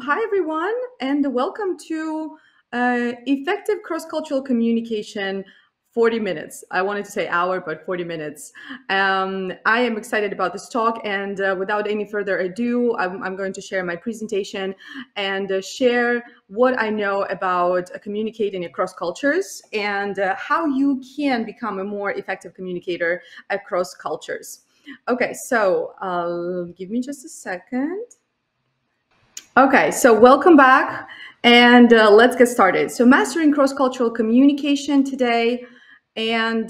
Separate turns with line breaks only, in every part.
Hi, everyone, and welcome to Effective Cross-Cultural Communication 40 minutes. I wanted to say hour, but 40 minutes. I am excited about this talk, and without any further ado, I'm going to share my presentation and share what I know about communicating across cultures and how you can become a more effective communicator across cultures. Okay, so give me just a second. Okay, so welcome back and let's get started. So mastering cross-cultural communication today and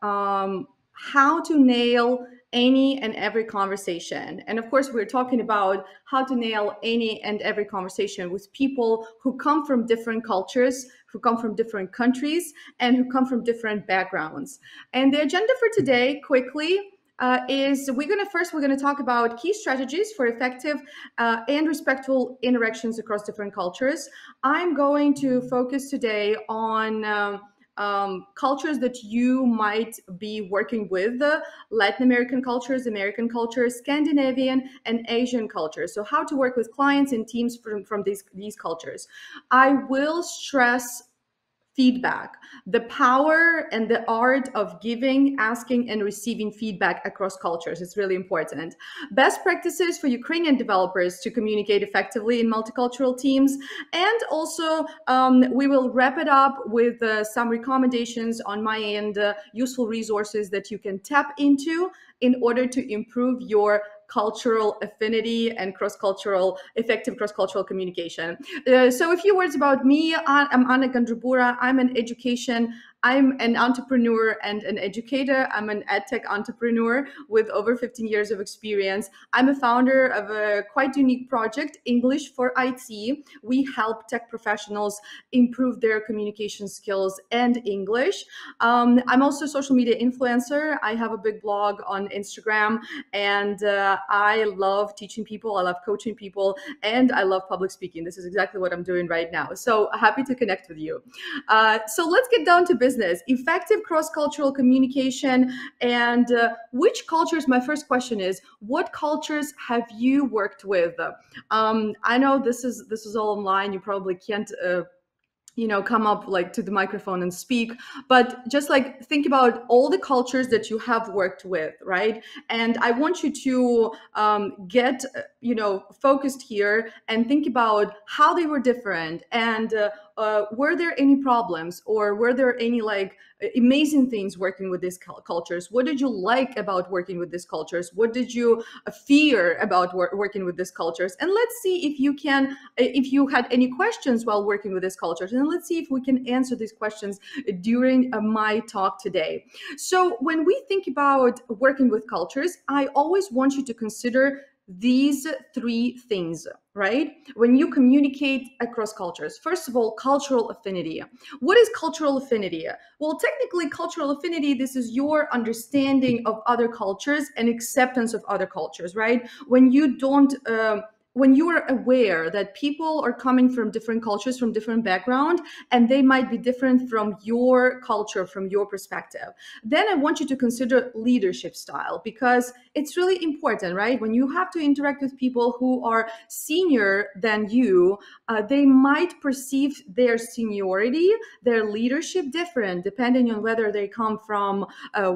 how to nail any and every conversation. And of course, we're talking about how to nail any and every conversation with people who come from different cultures, who come from different countries, and who come from different backgrounds. And the agenda for today, quickly, is we're going to talk about key strategies for effective and respectful interactions across different cultures. I'm going to focus today on cultures that you might be working with, Latin American cultures, American cultures, Scandinavian and Asian cultures. So how to work with clients and teams from these cultures. I will stress feedback, the power and the art of giving, asking, and receiving feedback across cultures. It's really important. Best practices for Ukrainian developers to communicate effectively in multicultural teams. And also, we will wrap it up with some recommendations on my end, useful resources that you can tap into in order to improve your cultural affinity and effective cross-cultural communication. So a few words about me. I'm Anna Gandrabura. I'm an entrepreneur and an educator. I'm an edtech entrepreneur with over 15 years of experience. I'm a founder of a quite unique project, English for IT. We help tech professionals improve their communication skills and English. I'm also a social media influencer. I have a big blog on Instagram, and I love teaching people. I love coaching people, and I love public speaking. This is exactly what I'm doing right now. So happy to connect with you. So let's get down to business. Effective cross-cultural communication and which cultures, my first question is, what cultures have you worked with? I know this is all online. You probably can't come up like to the microphone and speak, but just like think about all the cultures that you have worked with, right? And I want you to get focused here and think about how they were different, and were there any problems, or were there any like amazing things working with these cultures? What did you like about working with these cultures? What did you fear about working with these cultures? And let's see if you had any questions while working with these cultures, and let's see if we can answer these questions during my talk today. So when we think about working with cultures, I always want you to consider these three things, right? When you communicate across cultures, first of all, cultural affinity. What is cultural affinity? Well, technically, cultural affinity, this is your understanding of other cultures and acceptance of other cultures, right? When you are aware that people are coming from different cultures, from different background, and they might be different from your culture, from your perspective, then I want you to consider leadership style, because it's really important, right? When you have to interact with people who are senior than you, they might perceive their seniority, their leadership different, depending on whether they come from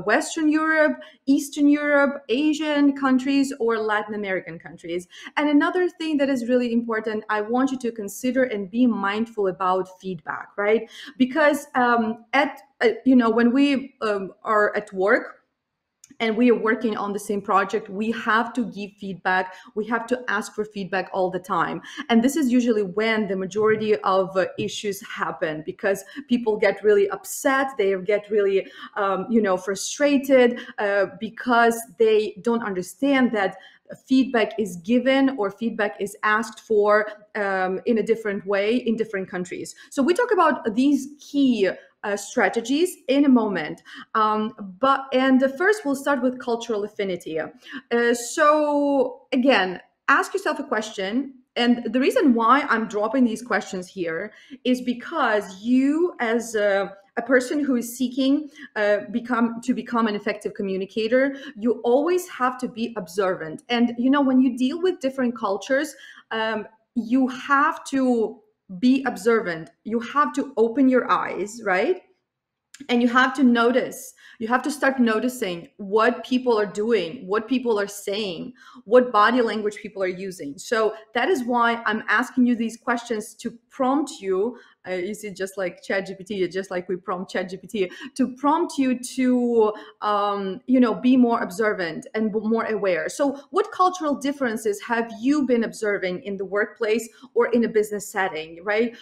Western Europe, Eastern Europe, Asian countries, or Latin American countries. And another thing that is really important, I want you to consider and be mindful about feedback, right? Because when we are at work and we are working on the same project, we have to give feedback. We have to ask for feedback all the time. And this is usually when the majority of issues happen, because people get really upset. They get really, frustrated because they don't understand that feedback is given or feedback is asked for in a different way in different countries. So we talk about these key strategies in a moment. And first we'll start with cultural affinity. So again, ask yourself a question. And the reason why I'm dropping these questions here is because you, as a person who is seeking become an effective communicator, you always have to be observant. And when you deal with different cultures, you have to be observant. You have to open your eyes, right? And you have to start noticing what people are doing, what people are saying, what body language people are using. So that is why I'm asking you these questions, to prompt you. You see, just like ChatGPT, just like we prompt ChatGPT, to prompt you to be more observant and more aware. So what cultural differences have you been observing in the workplace or in a business setting, right?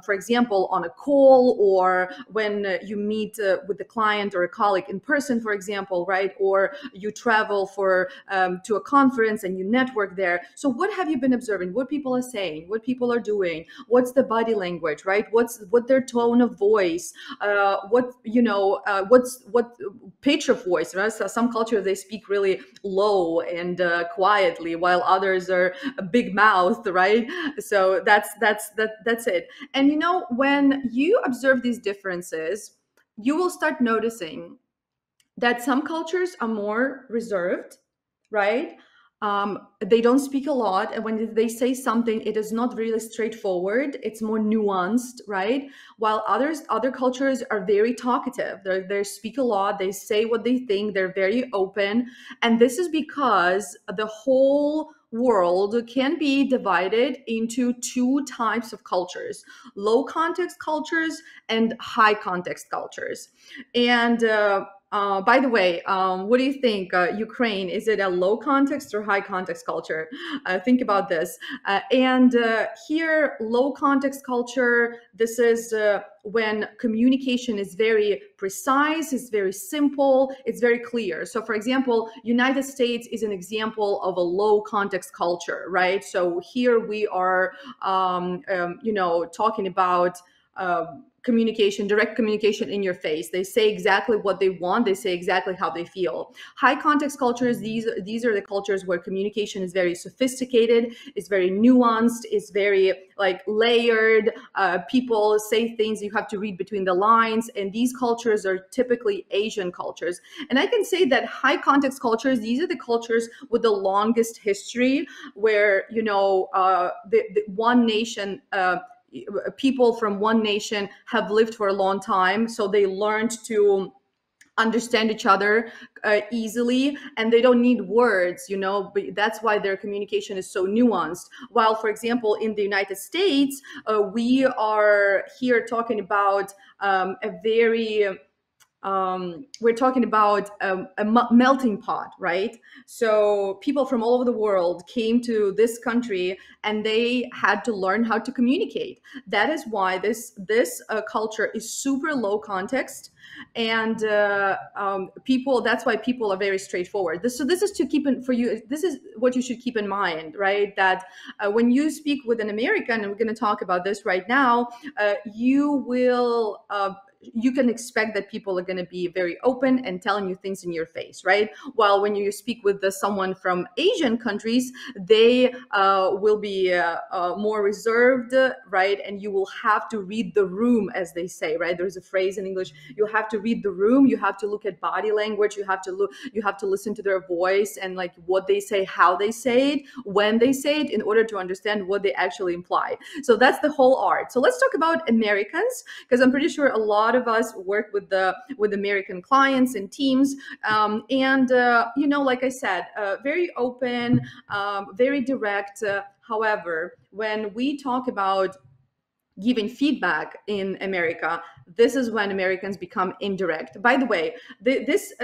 For example, on a call, or when you meet with the client or a colleague in person, for example, right? Or you travel for to a conference and you network there. So what have you been observing? What people are saying, what people are doing, what's the body language, right? What their tone of voice, what pitch of voice, right? So some cultures, they speak really low and quietly, while others are a big mouth, right? So that's it. And when you observe these differences, you will start noticing that some cultures are more reserved, right? They don't speak a lot, and when they say something, it is not really straightforward. It's more nuanced, right? While other cultures are very talkative. They speak a lot. They say what they think. They're very open, and this is because the whole world can be divided into two types of cultures: low context cultures and high context cultures. And by the way, what do you think? Ukraine, is it a low context or high context culture? Think about this. And here, low context culture, this is when communication is very precise, it's very simple, it's very clear. So for example, United States is an example of a low context culture, right? So here we are, talking about communication, direct communication in your face. They say exactly what they want. They say exactly how they feel. High context cultures, these are the cultures where communication is very sophisticated, it's very nuanced, it's very like layered. People say things you have to read between the lines, and these cultures are typically Asian cultures. And I can say that high context cultures, these are the cultures with the longest history, where the one nation, people from one nation have lived for a long time, so they learned to understand each other easily, and they don't need words, but that's why their communication is so nuanced. While, for example, in the United States, we are here talking about we're talking about melting pot, right? So people from all over the world came to this country, and they had to learn how to communicate. That is why this culture is super low context, and people. That's why people are very straightforward. This is to keep in for you. This is what you should keep in mind, right? That when you speak with an American, and we're going to talk about this right now, you can expect that people are going to be very open and telling you things in your face, right? While when you speak with someone from Asian countries, they will be more reserved, right? And you will have to read the room, as they say, right? There's a phrase in English: you have to read the room. You have to look at body language. You have to listen to their voice and like what they say, how they say it, when they say it, in order to understand what they actually imply. So that's the whole art. So let's talk about Americans, because I'm pretty sure a lot of us work with American clients and teams, and like I said, very open, very direct. However, when we talk about giving feedback in America, this is when Americans become indirect. By the way, this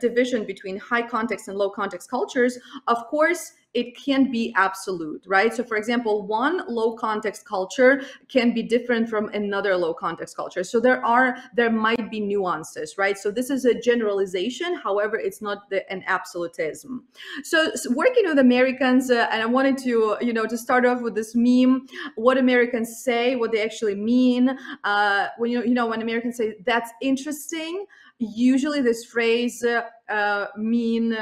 division between high context and low context cultures, of course, it can be absolute, right? So for example, one low context culture can be different from another low context culture. So there might be nuances, right? So this is a generalization. However, it's not an absolutism. So working with Americans, and I wanted to, to start off with this meme: what Americans say, what they actually mean. When Americans say "that's interesting," usually this phrase means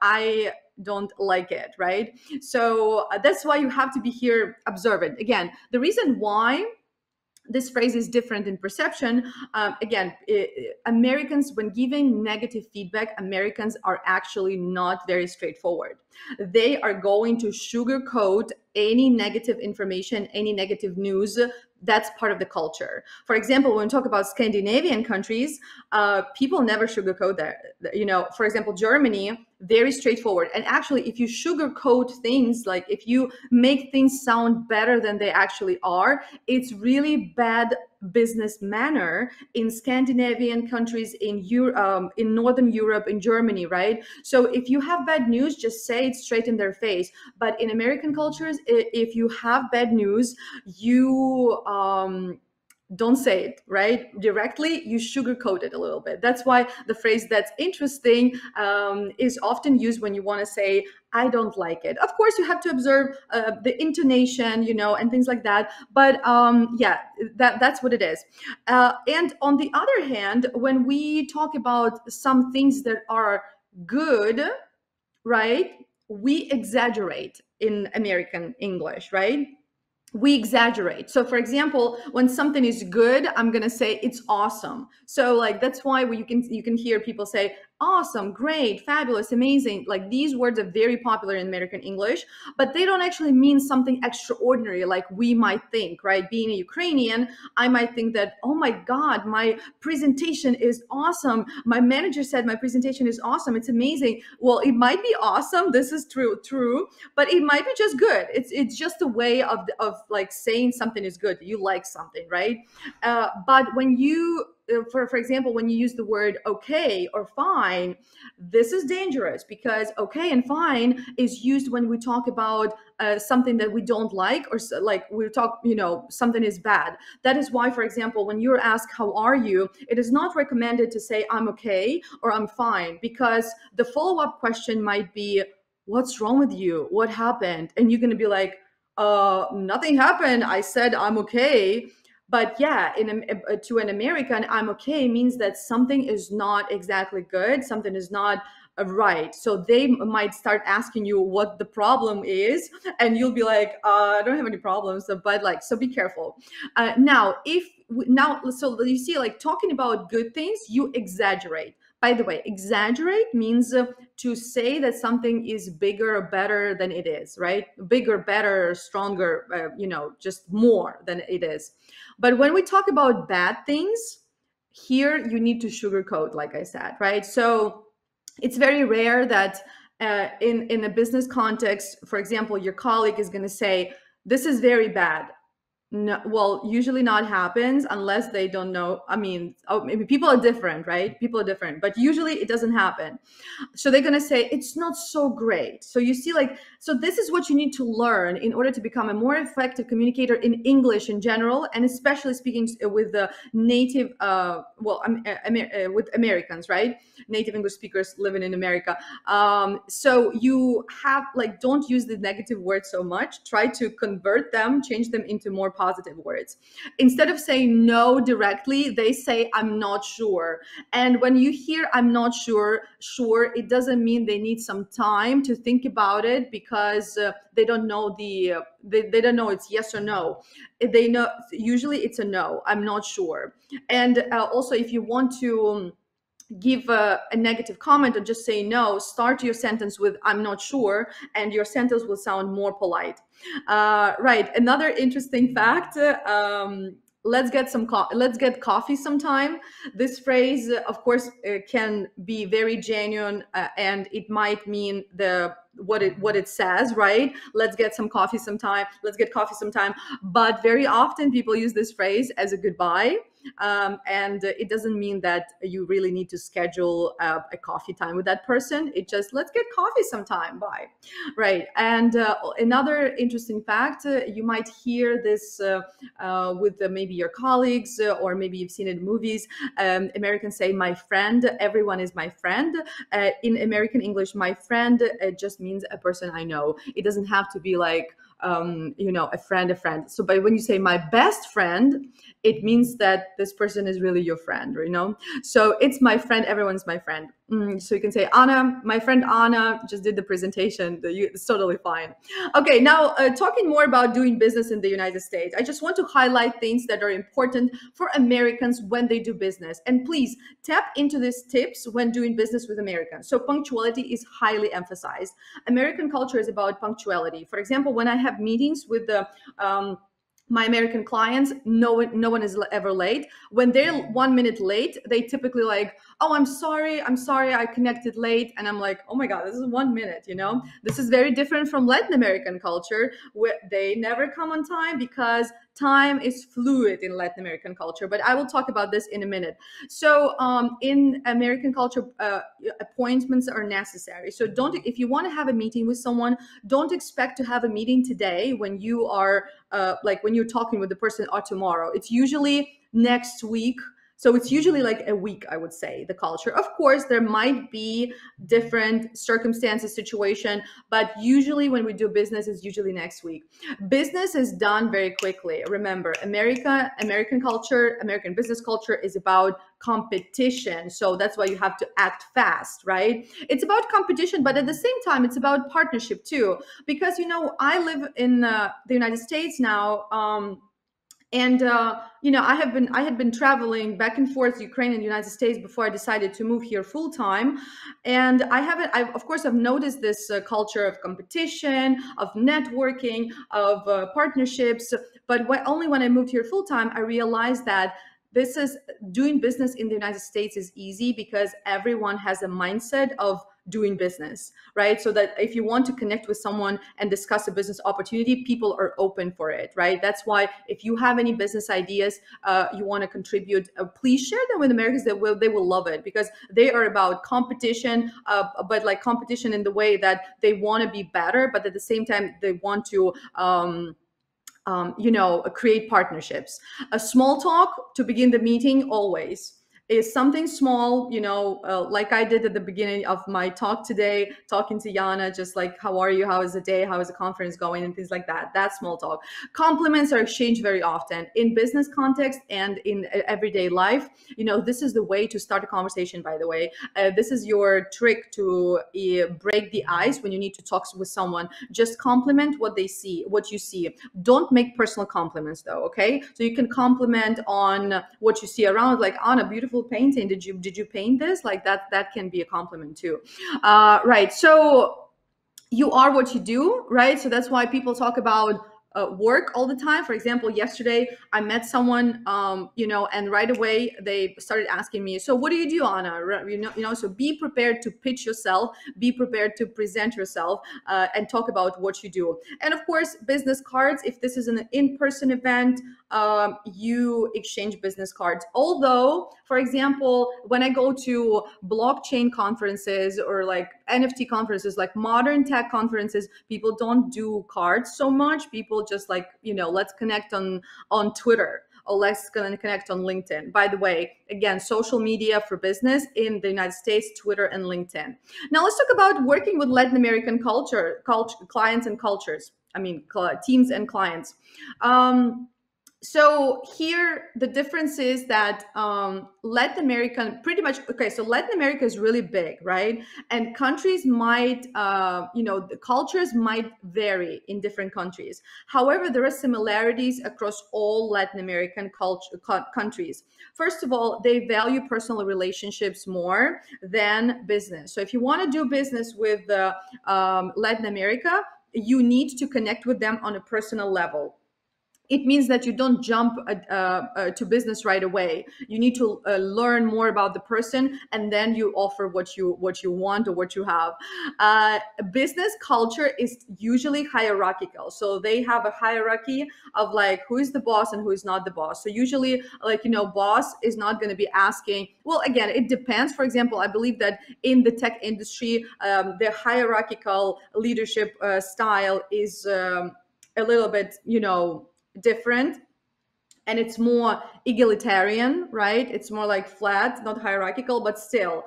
I don't like it, right? So that's why you have to be here observant. Again, the reason why this phrase is different in perception. Again, Americans, when giving negative feedback, Americans are actually not very straightforward. They are going to sugarcoat any negative information, any negative news. That's part of the culture. For example, when we talk about Scandinavian countries, people never sugarcoat that. For example, Germany, very straightforward. And actually, if you sugarcoat things, like if you make things sound better than they actually are, it's really bad business manner in Scandinavian countries, in Northern Europe, in Germany, right? So if you have bad news, just say it straight in their face. But in American cultures, if you have bad news, you don't say it right directly, you sugarcoat it a little bit. That's why the phrase "that's interesting" is often used when you want to say I don't like it. Of course, you have to observe the intonation, and things like that. But yeah, that's what it is. And on the other hand, when we talk about some things that are good, right, we exaggerate in American English, right? We exaggerate. So for example, when something is good, I'm going to say it's awesome. So like that's why you can hear people say awesome, great, fabulous, amazing. Like these words are very popular in American English, but they don't actually mean something extraordinary like we might think, right? Being a Ukrainian, I might think that, oh my God, my presentation is awesome. My manager said my presentation is awesome. It's amazing. Well, it might be awesome. This is true, but it might be just good. It's just a way of like saying something is good. You like something, right? But when you for example, when you use the word okay or fine, this is dangerous, because okay and fine is used when we talk about something that we don't like, or like we talk, something is bad. That is why, for example, when you're asked how are you, it is not recommended to say I'm okay or I'm fine, because the follow-up question might be, what's wrong with you? What happened? And you're going to be like, nothing happened. I said I'm okay. But yeah, to an American, I'm okay means that something is not exactly good, something is not right. So they might start asking you what the problem is, and you'll be like, I don't have any problems, but like, so be careful. So you see, like talking about good things, you exaggerate. By the way, exaggerate means to say that something is bigger or better than it is, right? Bigger, better, stronger, just more than it is. But when we talk about bad things, here you need to sugarcoat, like I said, right? So it's very rare that in a business context, for example, your colleague is going to say, this is very bad. No, well, usually not happens unless they don't know. I mean, maybe people are different, right? People are different, but usually it doesn't happen. So they're going to say it's not so great. So you see, like, so this is what you need to learn in order to become a more effective communicator in English in general, and especially speaking with the native, with Americans, right? Native English speakers living in America. So you have, like, don't use the negative words so much. Try to convert them, change them into more positive words. Instead of saying no directly, they say I'm not sure. And when you hear I'm not sure, it doesn't mean they need some time to think about it, because they don't know they don't know it's yes or no. They know usually it's a no, I'm not sure. And also, if you want to give a negative comment or just say no, start your sentence with I'm not sure, and your sentence will sound more polite. Right. Another interesting fact, let's get coffee sometime. This phrase, of course, can be very genuine, and it might mean what it says, right? Let's get some coffee sometime. Let's get coffee sometime. But very often people use this phrase as a goodbye. And it doesn't mean that you really need to schedule a coffee time with that person. It just, let's get coffee sometime. Bye. Right. And another interesting fact, you might hear this with maybe your colleagues, or maybe you've seen it in movies. Americans say my friend, everyone is my friend. In American English, my friend just means a person I know. It doesn't have to be like, a friend. So but when you say my best friend, it means that this person is really your friend, So it's my friend, everyone's my friend. So you can say, Anna, my friend Anna just did the presentation. It's totally fine. Okay, now talking more about doing business in the United States, I just want to highlight things that are important for Americans when they do business. And please tap into these tips when doing business with Americans. So punctuality is highly emphasized. American culture is about punctuality. For example, when I have meetings with the my American clients, no one is ever late. When they're 1 minute late, they typically like, oh, I'm sorry, I connected late. And I'm like, oh my God, this is 1 minute, you know? This is very different from Latin American culture, where they never come on time because time is fluid in Latin American culture. But I will talk about this in a minute. So in American culture, appointments are necessary. So if you want to have a meeting with someone, don't expect to have a meeting today when you are like when you're talking with the person or tomorrow. It's usually next week. So it's usually like a week, I would say, the culture. Of course, there might be different circumstances, situation, but usually when we do business, it's usually next week. Business is done very quickly. Remember, American culture, American business culture is about competition. So that's why you have to act fast, right? It's about competition, but at the same time, it's about partnership too. Because, you know, I live in the United States now. And you know, I had been traveling back and forth to Ukraine and the United States before I decided to move here full time. And of course, I've noticed this culture of competition, of networking, of partnerships. But only when I moved here full time, I realized that this is doing business in the United States is easy because everyone has a mindset of doing business, right? So that if you want to connect with someone and discuss a business opportunity, people are open for it, right? That's why if you have any business ideas you want to contribute, please share them with Americans. They will love it because they are about competition, but like competition in the way that they want to be better, but at the same time they want to you know, create partnerships. A small talk to begin the meeting always is something small, you know, like I did at the beginning of my talk today, talking to Yana, just like, how are you? How is the day? How is the conference going? And things like that. That's small talk. Compliments are exchanged very often in business context and in everyday life. You know, this is the way to start a conversation, by the way. This is your trick to break the ice when you need to talk with someone. Just compliment what they see, what you see. Don't make personal compliments though, okay? So you can compliment on what you see around, like, Anna, beautiful painting. Did you paint this? Like that can be a compliment too. Right. So you are what you do, right? So that's why people talk about work all the time. For example, yesterday I met someone, you know, and right away they started asking me, so what do you do, Anna? You know, so be prepared to pitch yourself, be prepared to present yourself, and talk about what you do. And of course, business cards. If this is an in-person event, you exchange business cards. Although, for example, when I go to blockchain conferences or like NFT conferences, like modern tech conferences, people don't do cards so much. People just like, you know, let's connect on Twitter, or let's connect on LinkedIn. By the way, again, social media for business in the United States, Twitter and LinkedIn. Now let's talk about working with Latin American clients and cultures. I mean, teams and clients. So here the difference is that Latin American pretty much, okay, so Latin America is really big, right? And countries might, you know, the cultures might vary in different countries. However, there are similarities across all Latin American countries. First of all, they value personal relationships more than business. So if you want to do business with Latin America, you need to connect with them on a personal level. It means that you don't jump to business right away. You need to learn more about the person, and then you offer what you want or what you have. Business culture is usually hierarchical, so they have a hierarchy of like who is the boss and who is not the boss. So usually, like, you know, boss is not going to be asking. Well, again, it depends. For example, I believe that in the tech industry, the hierarchical leadership style is a little bit, you know, different. and it's more egalitarian, right? It's more like flat, not hierarchical, but still,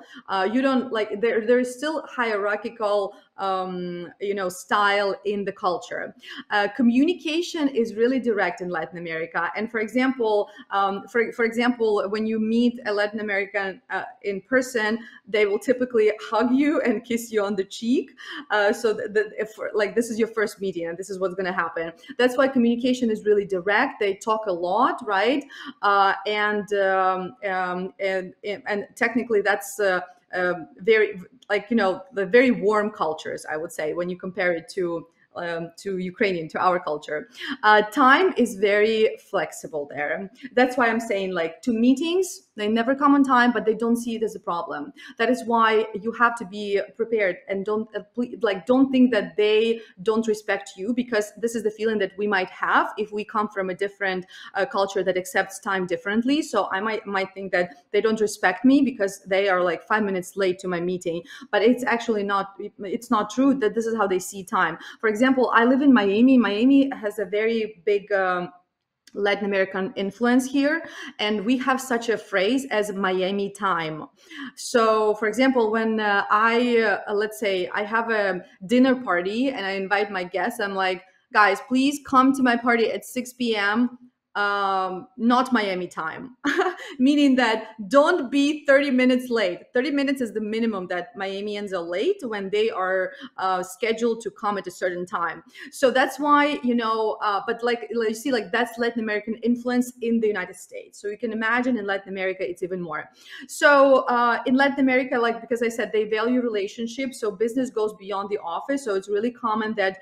you don't like there's still hierarchical, style in the culture. Communication is really direct in Latin America, and for example, for example, when you meet a Latin American in person, they will typically hug you and kiss you on the cheek. So that if like this is your first meeting and this is what's going to happen. That's why communication is really direct. They talk a lot, right? And technically that's very, like, the very warm cultures, I would say, when you compare it to Ukrainian, to our culture. Time is very flexible there. That's why I'm saying, like, to meetings, they never come on time, but they don't see it as a problem. That is why you have to be prepared, and don't think that they don't respect you, because this is the feeling that we might have if we come from a different culture that accepts time differently. So I might think that they don't respect me because they are like 5 minutes late to my meeting, but it's actually not. It's not true that this is how they see time. For example, I live in Miami. Miami has a very big Latin American influence here, and we have such a phrase as Miami time. So, for example, when let's say I have a dinner party and I invite my guests, I'm like, guys, please come to my party at 6 p.m. Not Miami time, meaning that don't be 30 minutes late. 30 minutes is the minimum that Miamians are late when they are scheduled to come at a certain time. So that's why, but like you see, like that's Latin American influence in the United States. So you can imagine in Latin America, it's even more. So in Latin America, like, because I said they value relationships, so business goes beyond the office. So it's really common that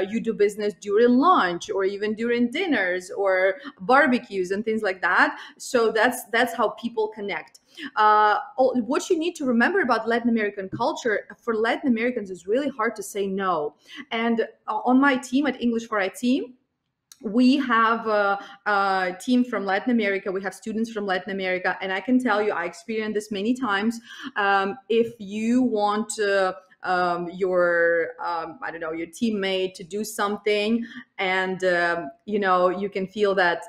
you do business during lunch or even during dinners or barbecues and things like that. So that's how people connect. What you need to remember about Latin American culture, for Latin Americans, is really hard to say no. And on my team at English for IT, we have a team from Latin America. We have students from Latin America, and I can tell you, I experienced this many times. If you want your I don't know, your teammate to do something, and you can feel that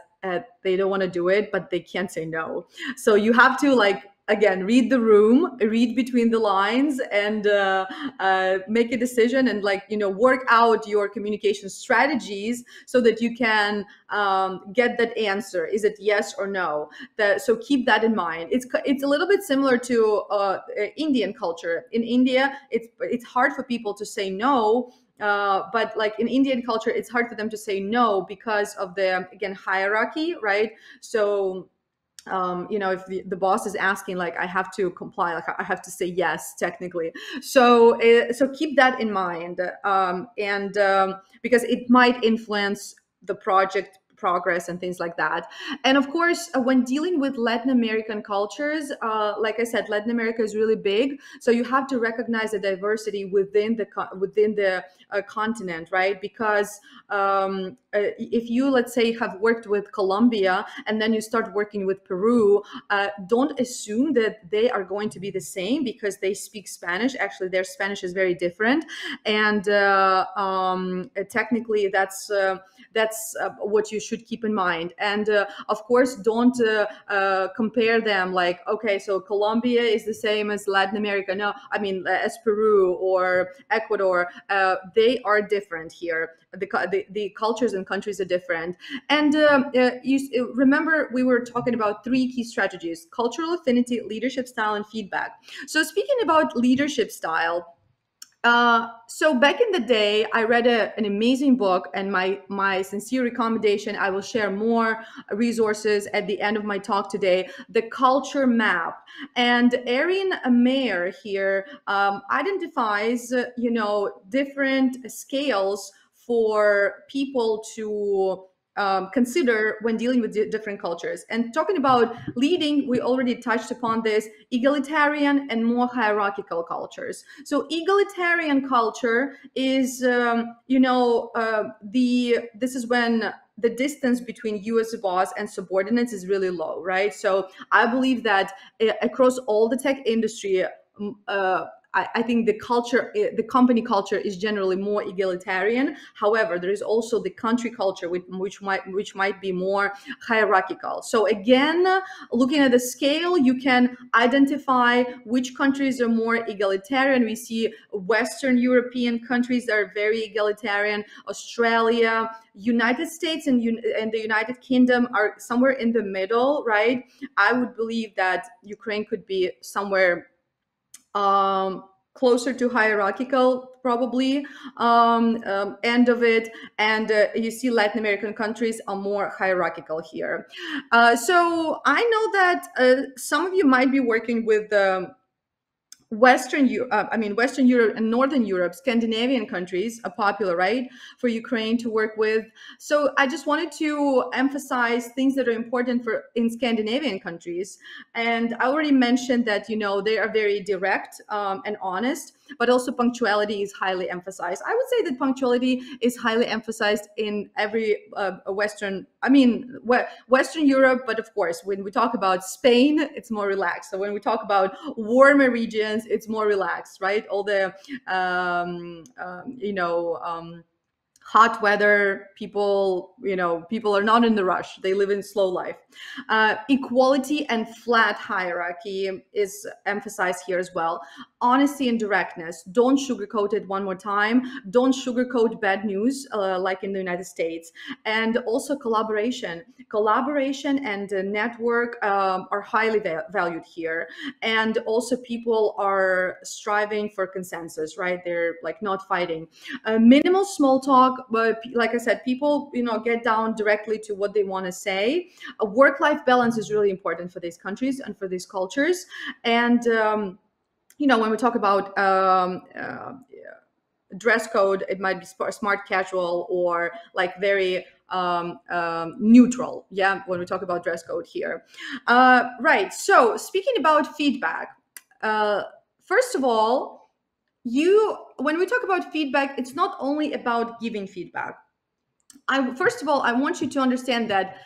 they don't want to do it, but they can't say no. So you have to, like, again, read the room, read between the lines, and make a decision, and work out your communication strategies so that you can get that answer. Is it yes or no? So keep that in mind. It's a little bit similar to Indian culture. In India, it's hard for people to say no. But like in Indian culture, it's hard for them to say no because of the, again, hierarchy, right? So if the boss is asking, like, I have to comply, like I have to say yes, technically. So keep that in mind, and because it might influence the project progress and things like that. And of course, when dealing with Latin American cultures, like I said, Latin America is really big, so you have to recognize the diversity within the continent, right? Because if you, let's say, have worked with Colombia and then you start working with Peru, don't assume that they are going to be the same because they speak Spanish. Actually, their Spanish is very different, and technically that's what you should keep in mind. And of course, don't compare them like, okay, so Colombia is the same as Latin America. No, I mean, as Peru or Ecuador, they are different here. The cultures and countries are different. And you remember, we were talking about 3 key strategies: cultural affinity, leadership style, and feedback. So speaking about leadership style, so back in the day, I read an amazing book, and my sincere recommendation, I will share more resources at the end of my talk today, The Culture Map. And Erin Mayer here identifies, different scales for people to consider when dealing with different cultures. And talking about leading, we already touched upon this: egalitarian and more hierarchical cultures. So egalitarian culture is, this is when the distance between you as a boss and subordinates is really low, right? So I believe that across all the tech industry, I think the culture, the company culture, is generally more egalitarian. However, there is also the country culture, which might be more hierarchical. So again, looking at the scale, you can identify which countries are more egalitarian. We see Western European countries that are very egalitarian. Australia, United States, and the United Kingdom are somewhere in the middle, right? I would believe that Ukraine could be somewhere closer to hierarchical, probably, end of it. And you see Latin American countries are more hierarchical here. So I know that some of you might be working with Western Europe and Northern Europe. Scandinavian countries are popular, right, for Ukraine to work with. So I just wanted to emphasize things that are important for in Scandinavian countries. And I already mentioned that, they are very direct and honest, but also punctuality is highly emphasized. I would say that punctuality is highly emphasized in every Western Europe. But of course, when we talk about Spain, it's more relaxed. So when we talk about warmer regions, it's more relaxed, right? All the hot weather, people are not in the rush. They live in slow life. Equality and flat hierarchy is emphasized here as well. Honesty and directness. Don't sugarcoat it. One more time, don't sugarcoat bad news, like in the United States. And also collaboration and network are highly valued here. And also people are striving for consensus, right? They're like not fighting. Minimal small talk, but like I said, people get down directly to what they want to say. A work-life balance is really important for these countries and for these cultures. And when we talk about dress code, it might be smart casual or like very neutral, yeah, when we talk about dress code here. Right, so speaking about feedback, first of all, when we talk about feedback, it's not only about giving feedback. First of all, I want you to understand that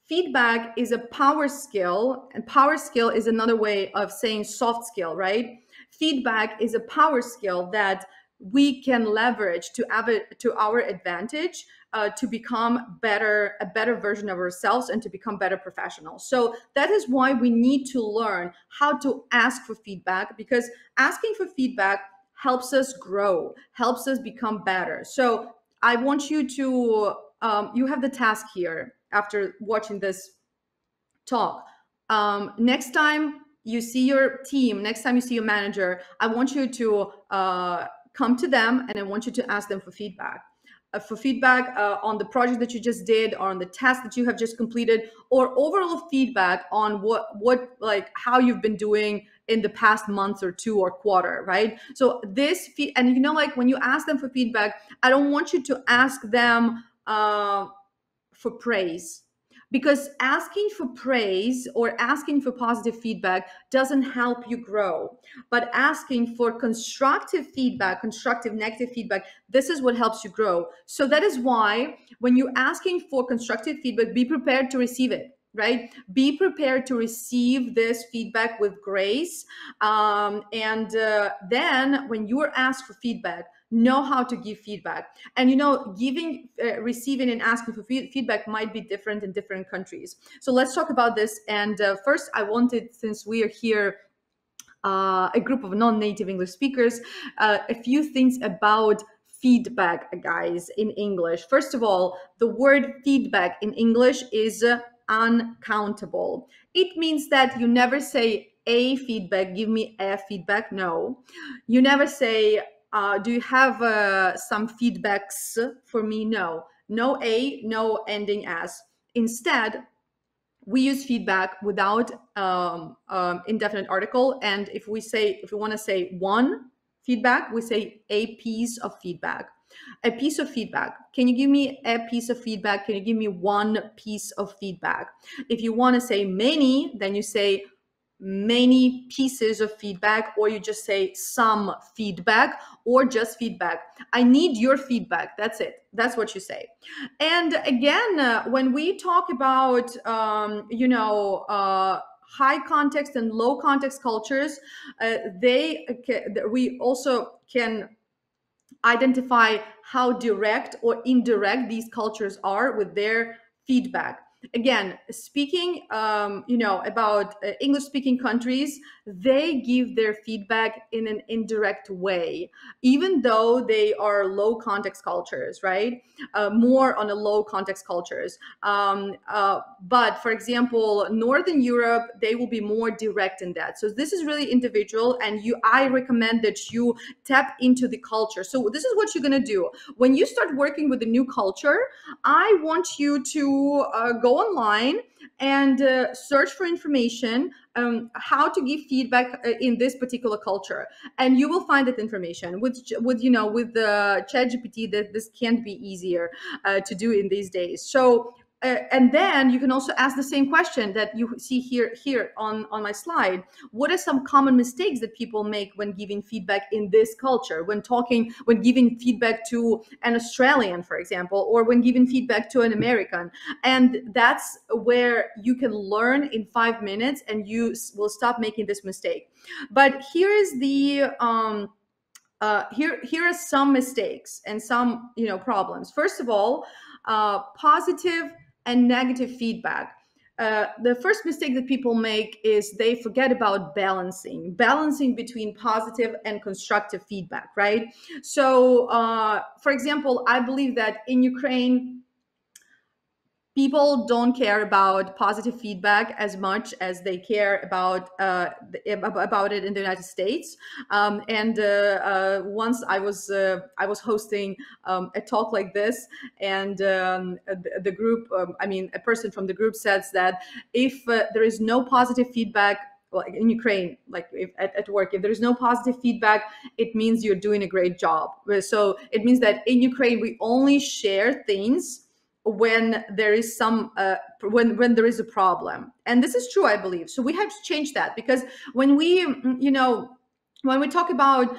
feedback is a power skill, and power skill is another way of saying soft skill, right? Feedback is a power skill that we can leverage to our advantage, to become a better version of ourselves and to become better professionals. So that is why we need to learn how to ask for feedback, because asking for feedback helps us grow, helps us become better. So I want you to, you have the task here after watching this talk. Next time you see your team, next time you see your manager, I want you to come to them and I want you to ask them for feedback. On the project that you just did, or on the task that you have just completed, or overall feedback on what like how you've been doing in the past month or two or quarter, right? So and like when you ask them for feedback, I don't want you to ask them for praise, because asking for praise or asking for positive feedback doesn't help you grow. But asking for constructive feedback, constructive negative feedback, this is what helps you grow. So that is why when you're asking for constructive feedback, be prepared to receive it, right? Be prepared to receive this feedback with grace. And then when you are asked for feedback, know how to give feedback. And giving, receiving and asking for feedback might be different in different countries. So let's talk about this. And first I wanted, since we are here, a group of non-native English speakers, a few things about feedback, guys, in English. First of all, the word feedback in English is uncountable. It means that you never say a feedback, give me a feedback. No, you never say, do you have some feedbacks for me? No ending as. Instead, we use feedback without indefinite article. And if we want to say one feedback, we say a piece of feedback. A piece of feedback. Can you give me a piece of feedback? Can you give me one piece of feedback? If you want to say many, then you say many pieces of feedback, or you just say some feedback, or just feedback. I need your feedback. That's it. That's what you say. And again, when we talk about high context and low context cultures, we also can identify how direct or indirect these cultures are with their feedback. Again, speaking, about English speaking countries, they give their feedback in an indirect way, even though they are low context cultures, right? More on a low context cultures. But for example, Northern Europe, they will be more direct in that. So this is really individual, and I recommend that you tap into the culture. So this is what you're going to do when you start working with a new culture. I want you to go online and search for information, how to give feedback in this particular culture, and you will find that information with the ChatGPT. That this can't be easier to do in these days. So and then you can also ask the same question that you see here on my slide. What are some common mistakes that people make when giving feedback in this culture, when giving feedback to an Australian, for example, or when giving feedback to an American? And that's where you can learn in 5 minutes, and you will stop making this mistake. But here is the here are some mistakes and some problems. First of all, positive and negative feedback. The first mistake that people make is they forget about balancing between positive and constructive feedback, right? So, for example, I believe that in Ukraine, people don't care about positive feedback as much as they care about it in the United States. Once I was hosting a talk like this, and the group, a person from the group says that if there is no positive feedback, like in Ukraine, like if at work, if there is no positive feedback, it means you're doing a great job. So it means that in Ukraine, we only share things when there is when there is a problem. And this is true, I believe. So we have to change that, because when we talk about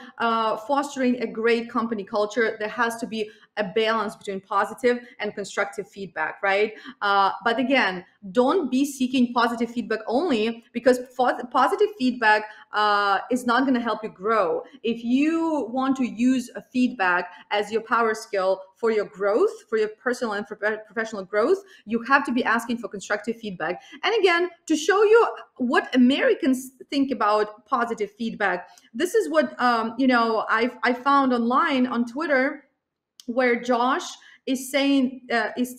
fostering a great company culture, there has to be a balance between positive and constructive feedback, right? But again, don't be seeking positive feedback only, because positive feedback is not going to help you grow. If you want to use a feedback as your power skill for your growth, for your personal and professional growth, you have to be asking for constructive feedback. And again, to show you what Americans think about positive feedback, this is what I found online on Twitter, where Josh is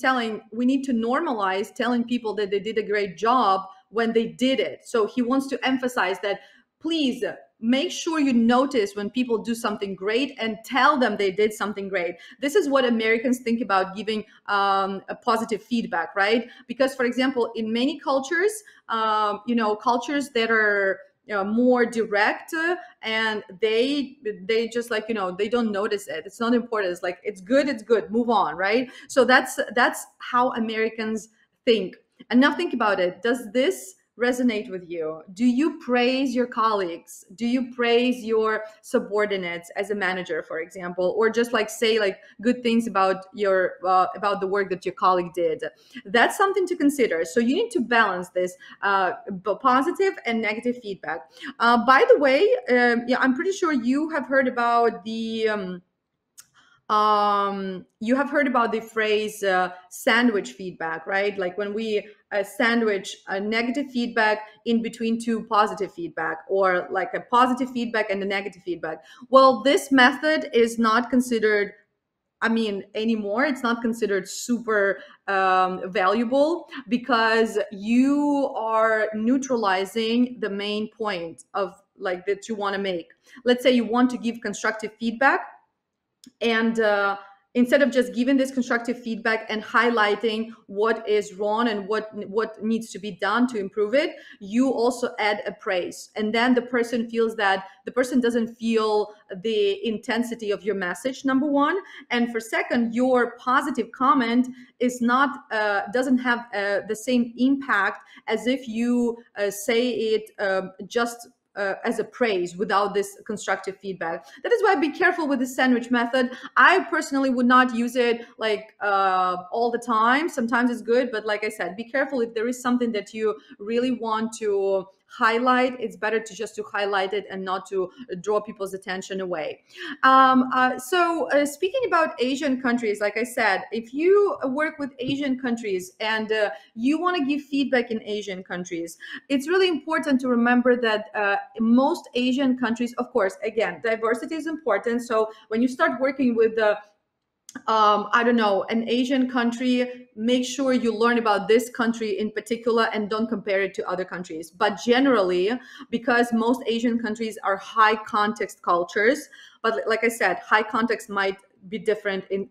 telling we need to normalize telling people that they did a great job when they did it. So he wants to emphasize that, please make sure you notice when people do something great and tell them they did something great. This is what Americans think about giving a positive feedback, right? Because, for example, in many cultures, cultures that are more direct, and they just they don't notice it. It's not important. It's like, it's good, move on, right? So that's how Americans think. And now think about it. Does this resonate with you? Do you praise your colleagues? Do you praise your subordinates as a manager, for example, or just say good things about about the work that your colleague did? That's something to consider. So you need to balance this positive and negative feedback. By the way, I'm pretty sure you have heard about the phrase sandwich feedback, right? Like when we sandwich a negative feedback in between two positive feedback, or like a positive feedback and a negative feedback. Well, this method is not considered, anymore. It's not considered super valuable, because you are neutralizing the main point of that you want to make. Let's say you want to give constructive feedback, and instead of just giving this constructive feedback and highlighting what is wrong and what needs to be done to improve it, you also add a praise. And then the person doesn't feel the intensity of your message, number one. And for second, your positive comment is not doesn't have the same impact as if you say it just as a praise without this constructive feedback. That is why be careful with the sandwich method. I personally would not use it like all the time. Sometimes it's good, but like I said, be careful. If there is something that you really want to highlight, it's better to just to highlight it and not to draw people's attention away. Speaking about Asian countries, like I said, if you work with Asian countries and you want to give feedback in Asian countries, it's really important to remember that most Asian countries, of course, again, diversity is important. So when you start working with the I don't know, an Asian country, make sure you learn about this country in particular and don't compare it to other countries. But generally, because most Asian countries are high context cultures, but like I said, high context might be different in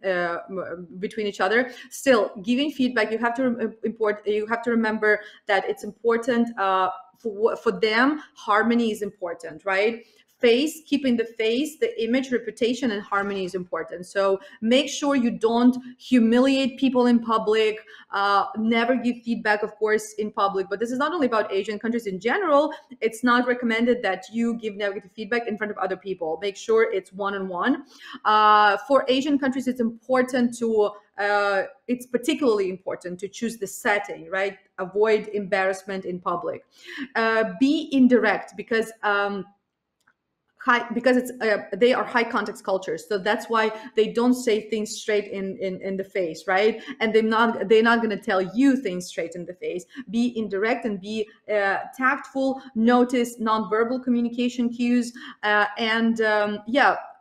between each other. Still, giving feedback, you have to you have to remember that it's important for them. Harmony is important, right? Keeping the face, the image, reputation, and harmony is important. So make sure you don't humiliate people in public. Never give feedback, of course, in public. But this is not only about Asian countries in general. It's not recommended that you give negative feedback in front of other people. Make sure it's one-on-one. For Asian countries, it's important to it's particularly important to choose the setting, right? Avoid embarrassment in public. Be indirect because it's they are high context cultures, so that's why they don't say things straight in the face, right? And they're not going to tell you things straight in the face. Be indirect and be tactful. Notice nonverbal communication cues,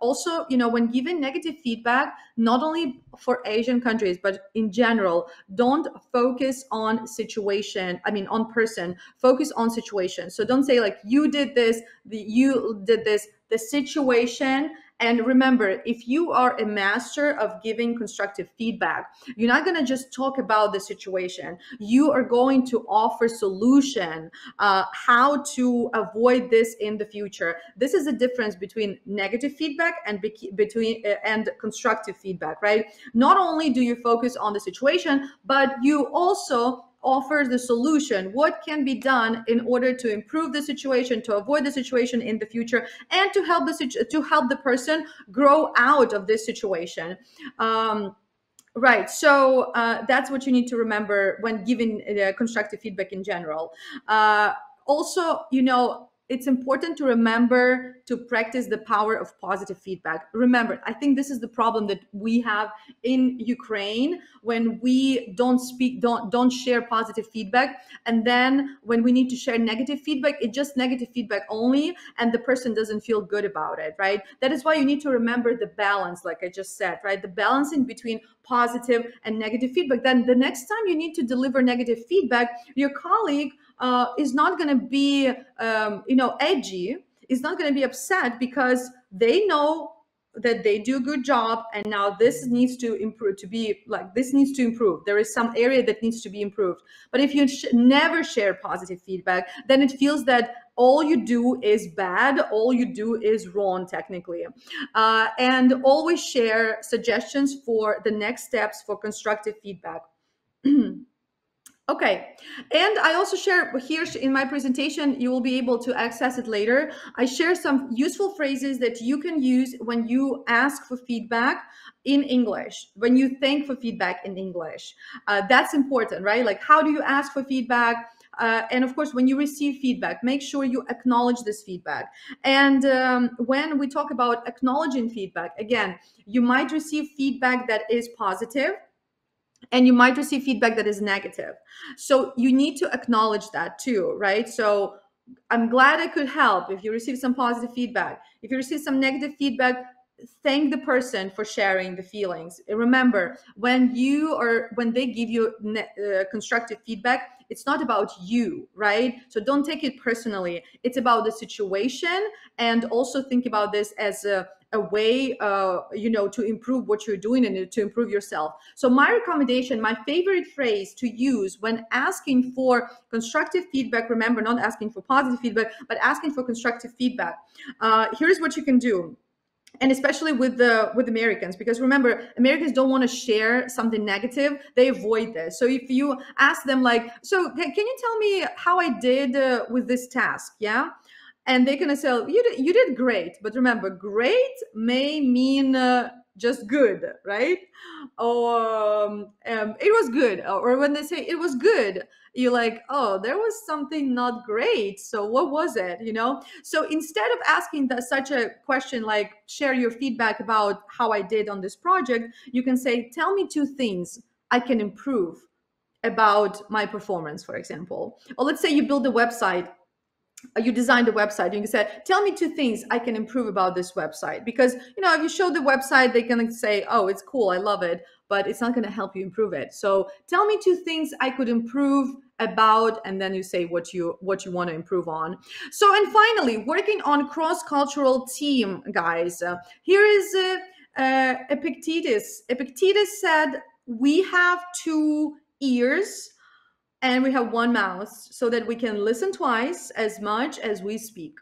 also, when given negative feedback, not only for Asian countries, but in general, don't focus on situation. I mean, on person. Focus on situation. So don't say like, you did this, the situation. And remember, if you are a master of giving constructive feedback, you're not going to just talk about the situation. You are going to offer solution, how to avoid this in the future. This is the difference between negative feedback and and constructive feedback, right? Not only do you focus on the situation, but you also offer the solution. What can be done in order to improve the situation, to avoid the situation in the future, and to help the person grow out of this situation. Right. So that's what you need to remember when giving constructive feedback in general. Also, it's important to remember to practice the power of positive feedback. Remember, I think this is the problem that we have in Ukraine when we don't share positive feedback. And then when we need to share negative feedback, it's just negative feedback only, and the person doesn't feel good about it, right? That is why you need to remember the balance, like I just said, right? The balancing between positive and negative feedback. Then the next time you need to deliver negative feedback, your colleague is not going to be, edgy, is not going to be upset because they know that they do a good job, and now this needs to improve, this needs to improve. There is some area that needs to be improved. But if you never share positive feedback, then it feels that all you do is bad, all you do is wrong technically. And always share suggestions for the next steps for constructive feedback. Okay, and I also share here in my presentation, you will be able to access it later. I share some useful phrases that you can use when you ask for feedback in English, when you thank for feedback in English. That's important, right? Like, how do you ask for feedback? And of course, when you receive feedback, make sure you acknowledge this feedback. And when we talk about acknowledging feedback, again, you might receive feedback that is positive, and you might receive feedback that is negative. So you need to acknowledge that too, right? So I'm glad I could help if you receive some positive feedback. If you receive some negative feedback, thank the person for sharing the feelings. Remember, when they give you constructive feedback, it's not about you, right? So don't take it personally. It's about the situation, and also think about this as a way, to improve what you're doing and to improve yourself. So my recommendation, my favorite phrase to use when asking for constructive feedback, remember, not asking for positive feedback, but asking for constructive feedback. Here's what you can do. And especially with Americans, because remember, Americans don't want to share something negative. They avoid this. So if you ask them like, so can you tell me how I did with this task? Yeah. and they're gonna say, you did great. But remember, great may mean just good, right? Or it was good. Or when they say it was good, you're like, oh, there was something not great. So what was it? So instead of asking such a question like, share your feedback about how I did on this project, you can say, tell me two things I can improve about my performance, for example. Or let's say you build a website, you designed a website, and you said, tell me two things I can improve about this website. Because if you show the website, they can say, oh, it's cool, I love it, but it's not going to help you improve it. So tell me two things I could improve about, and then you say what you want to improve on. So, and finally, working on cross-cultural team, guys. Here is Epictetus. Epictetus said, we have two ears and we have one mouth so that we can listen twice as much as we speak.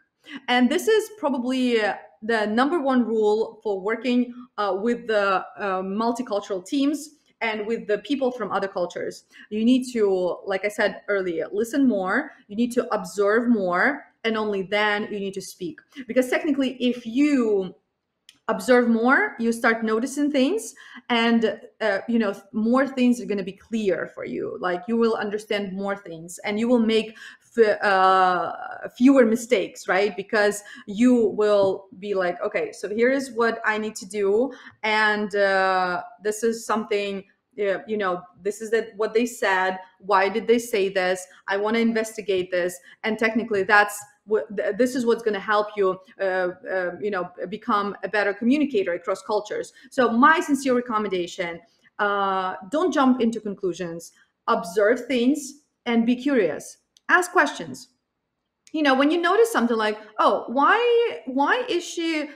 And this is probably the number one rule for working with the multicultural teams and with the people from other cultures. You need to, like I said earlier, listen more, you need to observe more, and only then you need to speak. Because technically, if you observe more, you start noticing things, and more things are going to be clear for you. Like, you will understand more things, and you will make fewer mistakes, right? Because you will be like, okay, so here is what I need to do, and this is something, this is what they said. Why did they say this? I want to investigate this, and technically this is what's going to help you become a better communicator across cultures. So my sincere recommendation, don't jump into conclusions, observe things, and be curious. Ask questions. When you notice something like, oh, why is she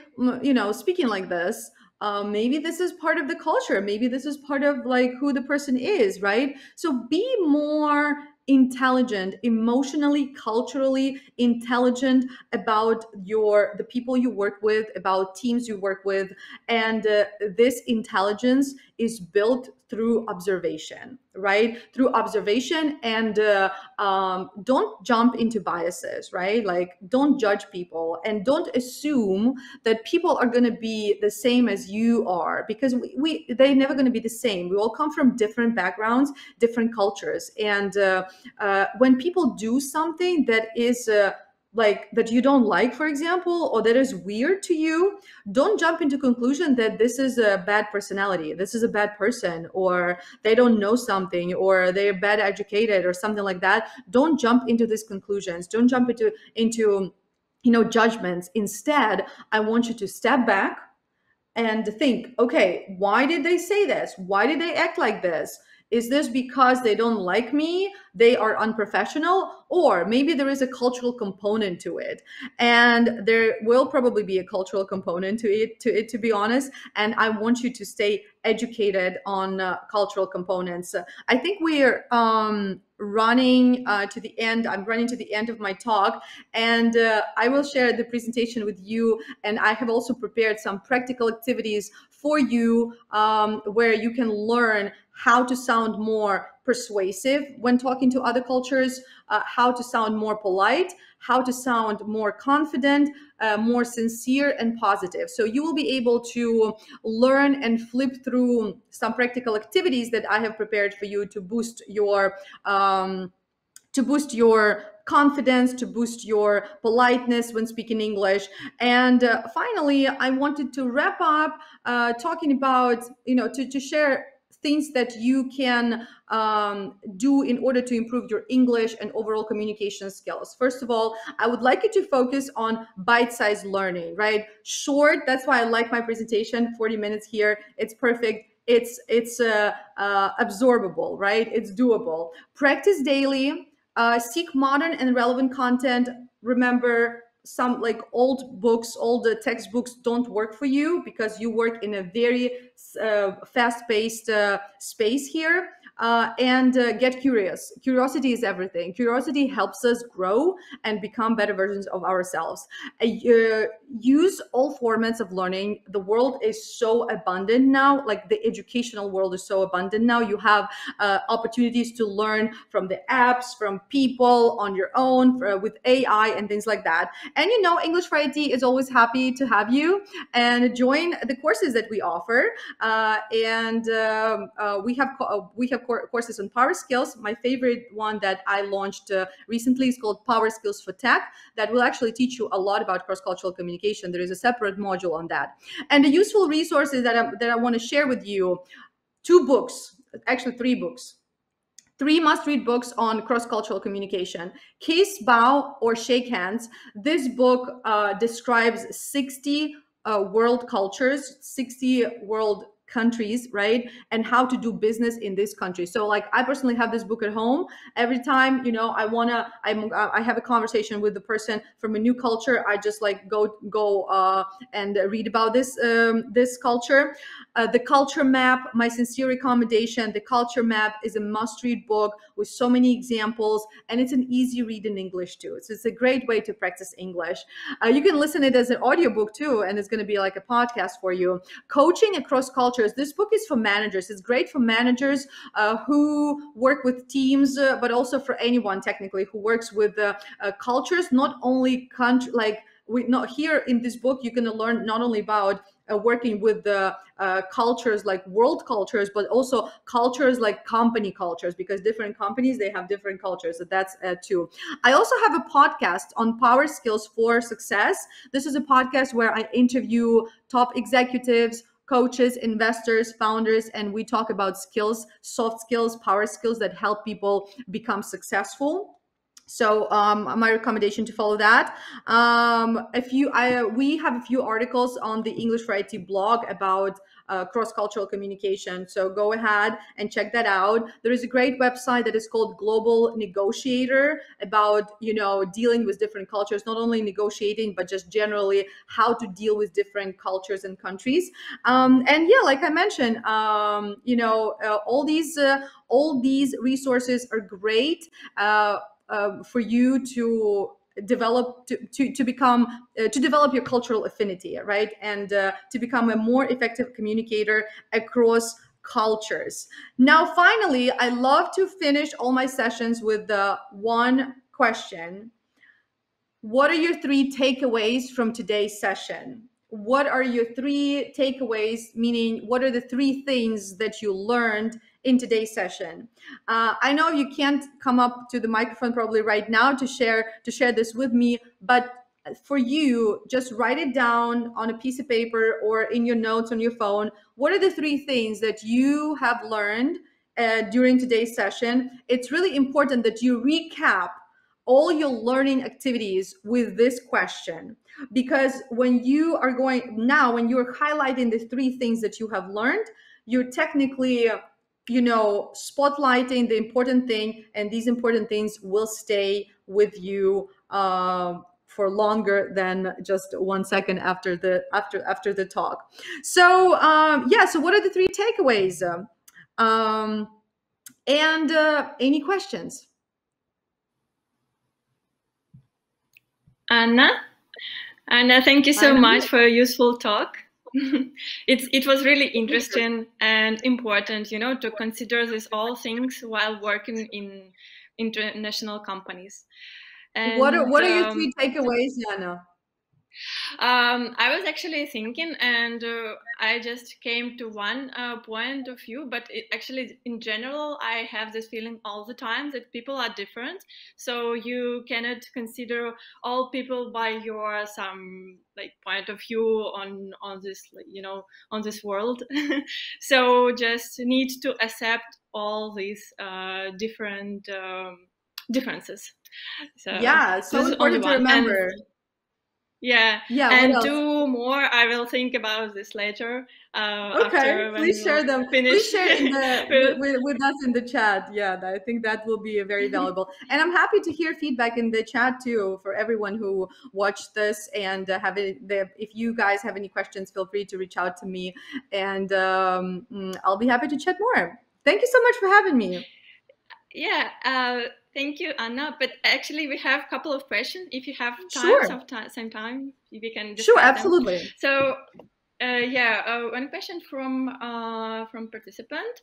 speaking like this? Maybe this is part of the culture, maybe this is part of like who the person is, right? So be more intelligent, emotionally, culturally intelligent about the people you work with, about teams you work with. And this intelligence is built through observation, right? Through observation. And don't jump into biases, right? Like, don't judge people, and don't assume that people are going to be the same as you are, because they're never going to be the same. We all come from different backgrounds, different cultures. And when people do something that is like that you don't like, for example, or that is weird to you, don't jump into conclusion that this is a bad personality, this is a bad person, or they don't know something, or they're bad educated, or something like that. Don't jump into these conclusions. Don't jump into judgments. Instead, I want you to step back and think, okay, why did they say this? Why did they act like this? Is this because they don't like me? They are unprofessional? Or maybe there is a cultural component to it. And there will probably be a cultural component to it, to be honest. And I want you to stay educated on cultural components. I think we're running to the end. I'm running to the end of my talk, and I will share the presentation with you. And I have also prepared some practical activities for you where you can learn how to sound more persuasive when talking to other cultures, how to sound more polite, how to sound more confident, more sincere and positive. So you will be able to learn and flip through some practical activities that I have prepared for you to boost your confidence, to boost your politeness when speaking English. And finally, I wanted to wrap up talking about, to share things that you can do in order to improve your English and overall communication skills. First of all, I would like you to focus on bite-sized learning, right? Short, that's why I like my presentation, 40 minutes here, it's perfect. It's absorbable, right? It's doable. Practice daily, seek modern and relevant content. Remember, some like old books, old textbooks don't work for you because you work in a very fast-paced space here. and get curious. Curiosity is everything. Curiosity helps us grow and become better versions of ourselves. Use all formats of learning. The world is so abundant now, like the educational world is so abundant now. You have opportunities to learn from the apps, from people on your own, with AI and things like that. And English for IT is always happy to have you and join the courses that we offer. We have courses on power skills. My favorite one that I launched recently is called Power Skills for Tech. That will actually teach you a lot about cross-cultural communication. There is a separate module on that. And the useful resources that I want to share with you: 2 books, actually 3 books. 3 must-read books on cross-cultural communication. Kiss, Bow, or Shake Hands. This book describes 60 world cultures, 60 world countries, right? And how to do business in this country. So like I personally have this book at home. Every time, I have a conversation with the person from a new culture, I just like go and read about this culture. The Culture Map, my sincere recommendation. The Culture Map is a must-read book with so many examples, and it's an easy read in English too. So it's a great way to practice English. You can listen it as an audiobook too, and it's going to be like a podcast for you. Coaching Across Cultures. This book is for managers. It's great for managers who work with teams, but also for anyone technically who works with cultures, not only country. Like here in this book, you're going to learn not only about working with the cultures like world cultures, but also cultures like company cultures, because different companies, they have different cultures. So that's too. I also have a podcast on power skills for success. This is a podcast where I interview top executives, coaches, investors, founders, and we talk about skills, soft skills, power skills that help people become successful. So my recommendation to follow that. We have a few articles on the English for IT blog about cross-cultural communication. So go ahead and check that out. There is a great website that is called Global Negotiator about, dealing with different cultures, not only negotiating, but just generally how to deal with different cultures and countries. And yeah, like I mentioned, all these resources are great. For you to develop to become to develop your cultural affinity, right? And to become a more effective communicator across cultures. Now, finally, I love to finish all my sessions with the one question. What are your 3 takeaways from today's session? What are your 3 takeaways, meaning what are the 3 things that you learned in today's session? I know you can't come up to the microphone probably right now to share this with me, but for you, just write it down on a piece of paper or in your notes on your phone. What are the 3 things that you have learned during today's session? It's really important that you recap all your learning activities with this question, because when you're highlighting the 3 things that you have learned, you're technically spotlighting the important thing, and these important things will stay with you for longer than just 1 second after the talk. So so what are the 3 takeaways? And any questions?
Anna, thank you so much for a useful talk. It was really interesting and important, to consider these all things while working in international companies.
And what are your 3 takeaways, Anna?
I was actually thinking, and I just came to one point of view, but actually in general I have this feeling all the time that people are different, so you cannot consider all people by your some point of view on this on this world. So just need to accept all these different differences. So
yeah, so important to remember.
Yeah, and 2 more. I will think about this later.
Okay, please share them. Please share with us in the chat. Yeah, I think that will be very valuable. And I'm happy to hear feedback in the chat too for everyone who watched this. And if you guys have any questions, feel free to reach out to me, and I'll be happy to chat more. Thank you so much for having me.
Yeah, thank you, Anna. But actually, we have a couple of questions. If you have time,
Sure.
same time, we can
Sure,
discuss them.
absolutely.
So, one question from participant.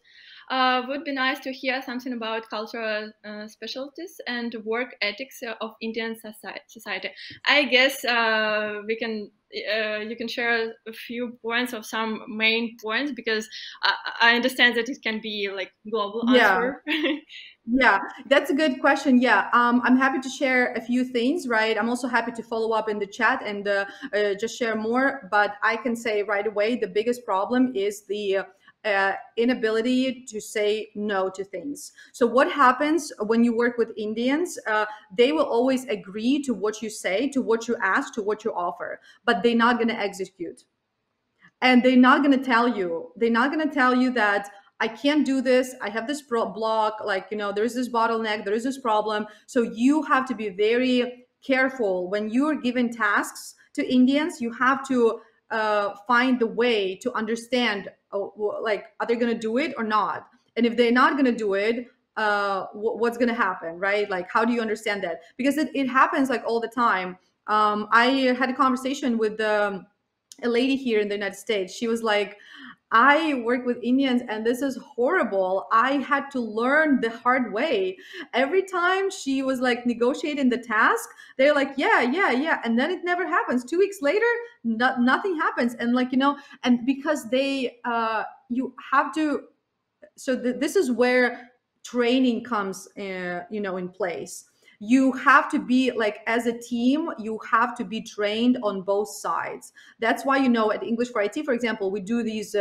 Would be nice to hear something about cultural specialties and work ethics of Indian society. I guess we can you can share a few points of some main points, because I understand that it can be like global
Yeah.
answer.
Yeah, that's a good question. Yeah, I'm happy to share a few things, right? I'm also happy to follow up in the chat and just share more. But I can say right away, the biggest problem is the inability to say no to things. So what happens when you work with Indians? They will always agree to what you say, to what you ask, to what you offer, but they're not going to execute, and they're not going to tell you, that I can't do this, I have this block, like, there's this bottleneck, there is this problem. So you have to be very careful when you're given tasks to Indians. You have to find the way to understand, like, are they going to do it or not? And if they're not going to do it, what's going to happen, right? Like, how do you understand that? Because it happens like all the time. I had a conversation with a lady here in the United States. She was like, I work with Indians and this is horrible. I had to learn the hard way. Every time she was like negotiating the task, they're like, yeah, yeah, yeah. And then it never happens. 2 weeks later, nothing happens. And like, and because you have to, so this is where training comes in place. You have to be like, as a team, you have to be trained on both sides. That's why, at English for IT, for example, we do these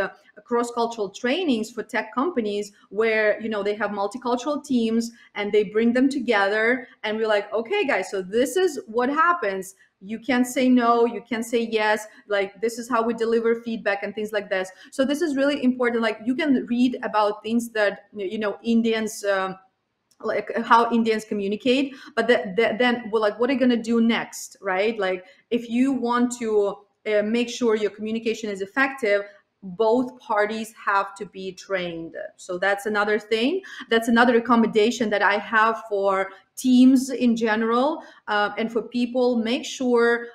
cross-cultural trainings for tech companies where they have multicultural teams and they bring them together, and we're like, okay guys, so this is what happens. You can't say no, you can't say yes, like, this is how we deliver feedback and things like this. So this is really important. Like, you can read about things that Indians, like how Indians communicate, but then, well, like, what are you going to do next, right? Like, if you want to make sure your communication is effective, both parties have to be trained. So that's another thing. That's another recommendation that I have for teams in general, and for people. Make sure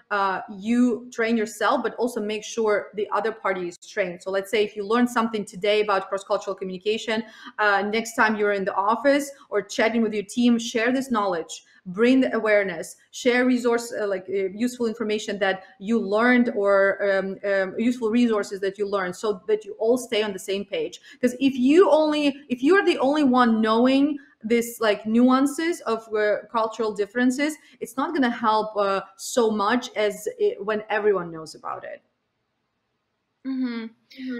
you train yourself, but also make sure the other party is trained. So let's say if you learned something today about cross-cultural communication, next time you're in the office or chatting with your team, share this knowledge, bring the awareness, share resource, useful information that you learned, or useful resources that you learned, so that you all stay on the same page. Because if you're the only one knowing this, like, nuances of cultural differences, it's not going to help so much as when everyone knows about it.
Mm-hmm.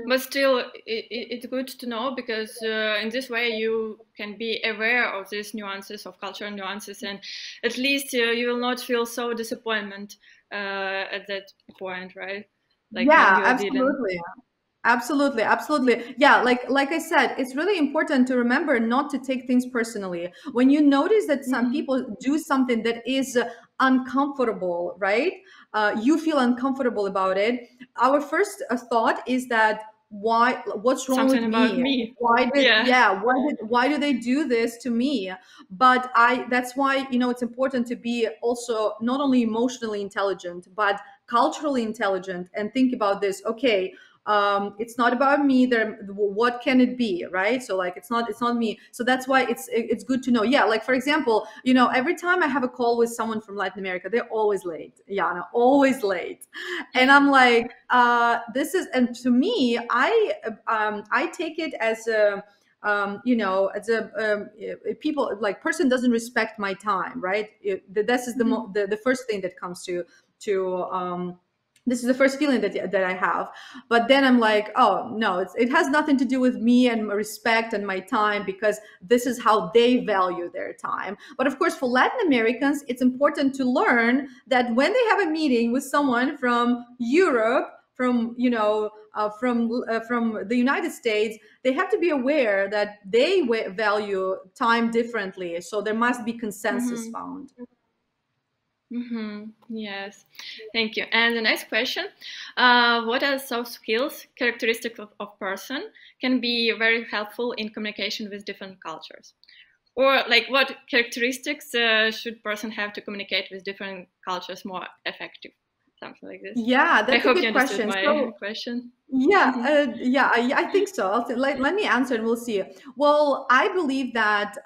But still, it's good to know, because in this way you can be aware of these nuances, of cultural nuances, and at least you will not feel so disappointment at that point, right? Like,
Yeah,
when you
absolutely.
didn't.
Absolutely, absolutely. Yeah, like I said, it's really important to remember not to take things personally. When you notice that some people do something that is uncomfortable, right? You feel uncomfortable about it. Our first thought is that, what's wrong with
Something about
me?
me.
Why did
Yeah.
yeah, why do they do this to me? But that's why, it's important to be also not only emotionally intelligent, but culturally intelligent, and think about this. Okay, it's not about me. What can it be, right? So, like, it's not me. So that's why it's good to know. Yeah, like, for example, every time I have a call with someone from Latin America, they're always late. Yeah, no, always late. And I'm like, and to me, I take it as a as a people, like, person doesn't respect my time, right? This is the first thing that comes to this is the first feeling that I have. But then I'm like, oh no, it has nothing to do with me and my respect and my time, because this is how they value their time. But of course, for Latin Americans, it's important to learn that when they have a meeting with someone from Europe, from the United States, they have to be aware that they value time differently. So there must be consensus found.
Yes, thank you. And the next question, what are soft skills, characteristics of person can be very helpful in communication with different cultures? Or like what characteristics should person have to communicate with different cultures more effective? Something like this.
Yeah,
I
that's a
hope you
good
understood
question.
my
So
question.
yeah,
Hmm.
I think so. Let me answer and we'll see. Well, I believe that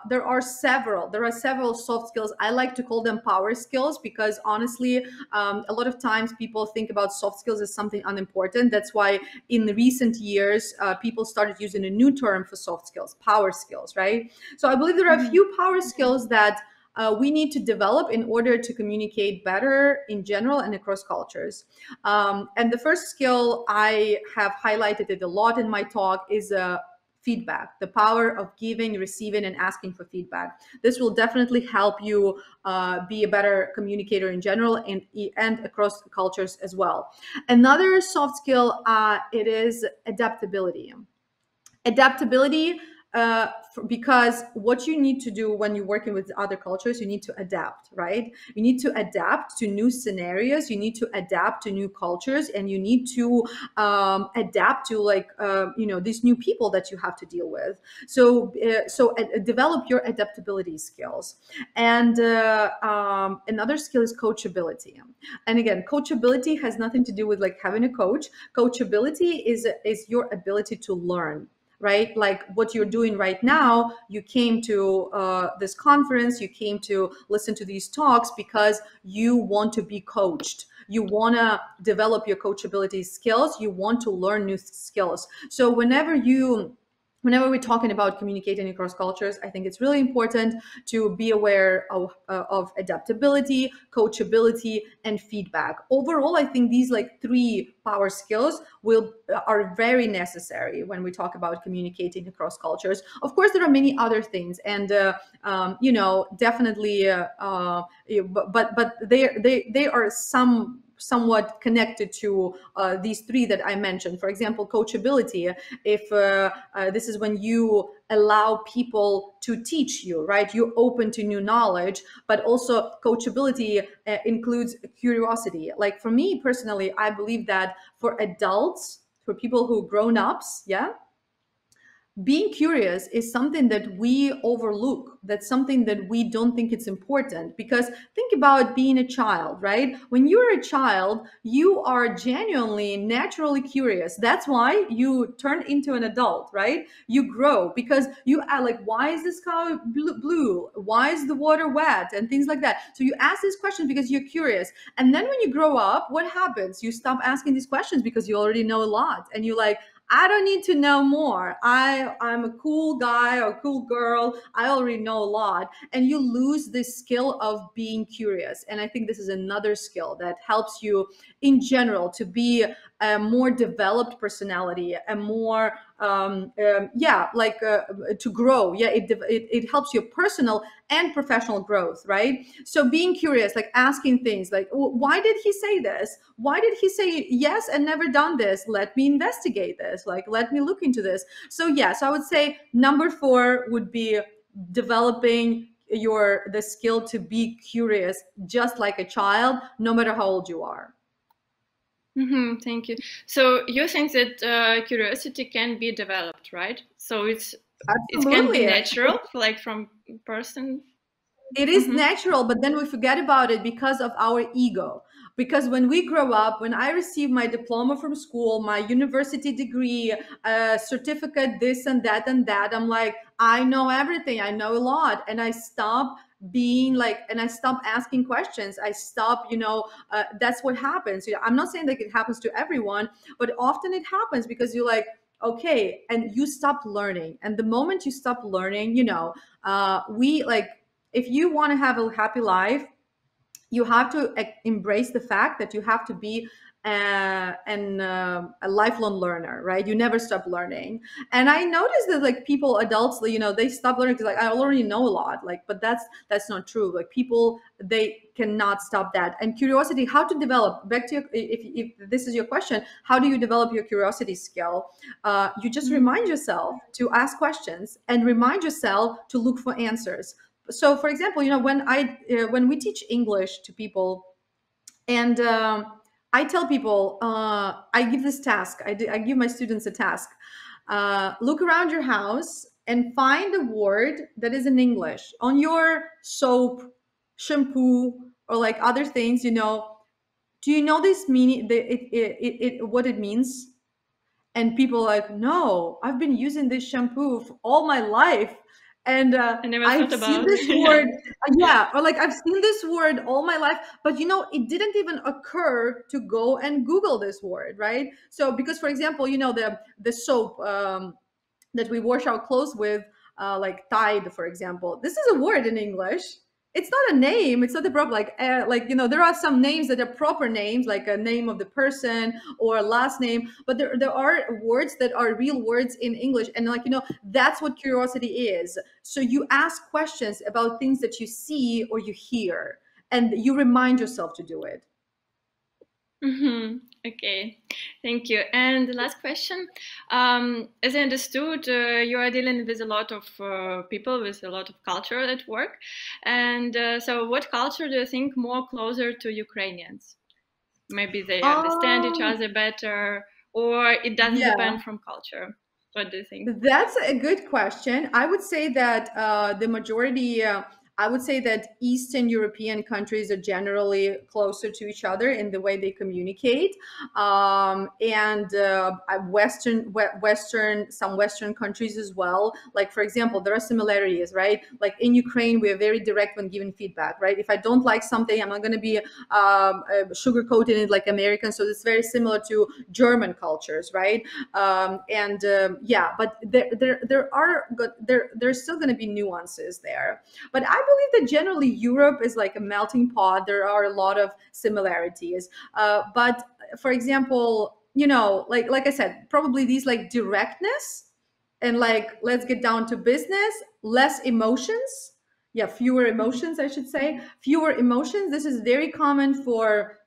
there are several soft skills. I like to call them power skills because honestly, a lot of times people think about soft skills as something unimportant. That's why in the recent years, people started using a new term for soft skills, power skills, right? So I believe there are a
Hmm.
few power skills that we need to develop in order to communicate better in general and across cultures. And the first skill I have highlighted it a lot in my talk is feedback, the power of giving, receiving, and asking for feedback. This will definitely help you be a better communicator in general and across cultures as well. Another soft skill it is adaptability. Adaptability because what you need to do when you're working with other cultures, you need to adapt, right? You need to adapt to new scenarios, you need to adapt to new cultures, and you need to adapt to like these new people that you have to deal with. So develop your adaptability skills. And another skill is coachability. And again, coachability has nothing to do with like having a coach. Coachability is your ability to learn, right? Like what you're doing right now, you came to this conference, you came to listen to these talks because you want to be coached. You want to develop your coachability skills. You want to learn new skills. So whenever we're talking about communicating across cultures, I think it's really important to be aware of adaptability, coachability, and feedback. Overall, I think these like three power skills will are very necessary when we talk about communicating across cultures. Of course, there are many other things, and definitely, but they are somewhat connected to these three that I mentioned. For example, coachability. If this is when you allow people to teach you, right? You're open to new knowledge, but also coachability includes curiosity. Like for me personally, I believe that for adults, for people who grown ups, yeah, being curious is something that we overlook. That's something that we don't think it's important, because think about being a child, right? When you're a child, you are genuinely naturally curious. That's why you turn into an adult, right? You grow because you are like, why is the sky blue? Why is the water wet? And things like that. So you ask these questions because you're curious. And then when you grow up, what happens? You stop asking these questions because you already know a lot, and you like, I don't need to know more. I'm a cool guy or cool girl. I already know a lot. And you lose this skill of being curious. And I think this is another skill that helps you in general to be a more developed personality, a more to grow. Yeah, it helps your personal and professional growth, right? So being curious, like asking things like, why did he say this? Why did he say yes and never done this? Let me investigate this. Like, let me look into this. So yes, I would say number 4 would be developing the skill to be curious, just like a child, no matter how old you are.
Thank you. So you think that curiosity can be developed, right? So it can be
Absolutely.
natural, like from person.
It is
Mm-hmm.
natural, but then we forget about it because of our ego. Because when we grow up, when I received my diploma from school, my university degree, certificate, this and that, I'm like, I know everything, I know a lot. And I stop being like, and I stop asking questions. I stop, that's what happens. I'm not saying that it happens to everyone, but often it happens because you're like, okay, and you stop learning. And the moment you stop learning, we like, if you want to have a happy life, you have to embrace the fact that you have to be a lifelong learner, right? You never stop learning. And I noticed that like people, adults, they stop learning because like I already know a lot. Like, but that's not true. Like people, they cannot stop that. And curiosity, how to develop? Back to your, if this is your question, how do you develop your curiosity skill? You just
Mm-hmm.
remind yourself to ask questions and remind yourself to look for answers. So for example, when we teach English to people, and I tell people, I give this task, I give my students a task. Look around your house and find a word that is in English on your soap, shampoo, or like other things. Do you know this meaning, what it means? And people are like, no, I've been using this shampoo for all my life, and
I never thought
I've seen
about.
this
Yeah.
word. Yeah, or like, I've seen this word all my life, but it didn't even occur to go and Google this word, right? So because, for example, the soap, that we wash our clothes with, like Tide, for example. This is a word in English. It's not a name. It's not the proper, there are some names that are proper names, like a name of the person or a last name, but there are words that are real words in English. And that's what curiosity is. So you ask questions about things that you see or you hear, and you remind yourself to do it.
Hmm. Okay, thank you. And the last question, as I understood, you are dealing with a lot of people with a lot of culture at work. And so what culture do you think more closer to Ukrainians? Maybe they understand each
Um,
other better, or it doesn't
yeah.
depend from culture. What do you think?
That's a good question. I would say that the majority, I would say that Eastern European countries are generally closer to each other in the way they communicate. And some Western countries as well. Like, for example, there are similarities, right? Like in Ukraine, we are very direct when giving feedback, right? If I don't like something, I'm not going to be sugarcoating it like Americans. So it's very similar to German cultures, right? And Yeah, but there's still going to be nuances there. But I believe that generally Europe is like a melting pot. There are a lot of similarities. But for example, like I said, probably these like directness and like let's get down to business, less emotions. Yeah, fewer emotions, I should say. Fewer emotions. This is very common for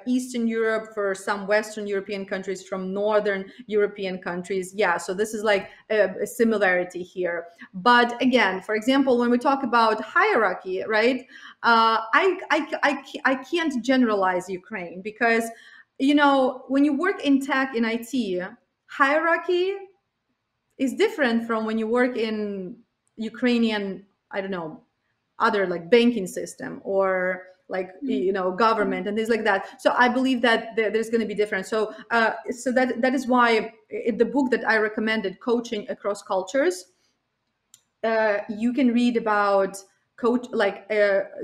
Eastern Europe, for some Western European countries, from Northern European countries. Yeah, so this is like a similarity here. But again, for example, when we talk about hierarchy, right? I can't generalize Ukraine because, when you work in tech, in IT, hierarchy is different from when you work in Ukrainian, I don't know, other like banking system or like government and things like that. So I believe that there's going to be different. So that is why the book that I recommended, Coaching Across Cultures, you can read about